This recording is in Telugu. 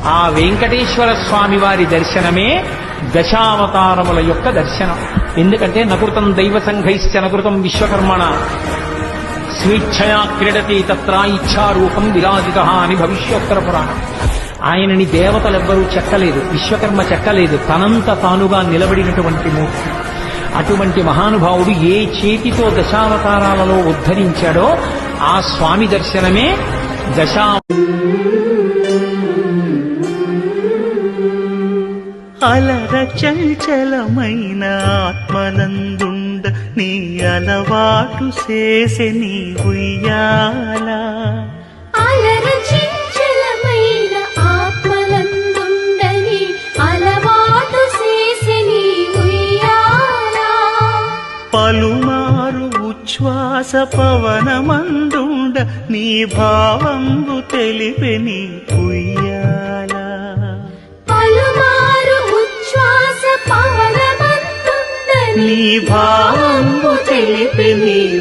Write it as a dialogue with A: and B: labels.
A: ఆ వెంకటేశ్వర స్వామి వారి దర్శనమే దశావతారముల యొక్క దర్శనం. ఎందుకంటే నకృతం దైవ సంఘైశ్చ నకృతం విశ్వకర్మణ స్వేచ్ఛయా క్రీడతి తత్ర ఇచ్ఛారూపం విరాజిత అని భవిష్యోత్తర పురాణం. ఆయనని దేవతలెవ్వరూ చెక్కలేదు, విశ్వకర్మ చెక్కలేదు, తనంత తానుగా నిలబడినటువంటి మూర్తి. అటువంటి మహానుభావుడు ఏ చేతితో దశావతారాలలో ఉద్ధరించాడో ఆ స్వామి దర్శనమే
B: అలర చంచలమైన ఆత్మనందుండ నీ అలవాటు చేసే నీ ఉయ్యాల.
C: అలర చంచలమైన ఆత్మనందుండ నీ అలవాటు చేసే నీ ఉయ్యాల.
B: పలుమారు ఉచ్ఛ్వాస పవనమందుండ నీ భావంబు తెలిపే నీ ఉయ్యాల.
C: పలుమారు ఉచ్ఛ్వాస పవనమందుండ
B: నీ భావంబు తెలిపే నీ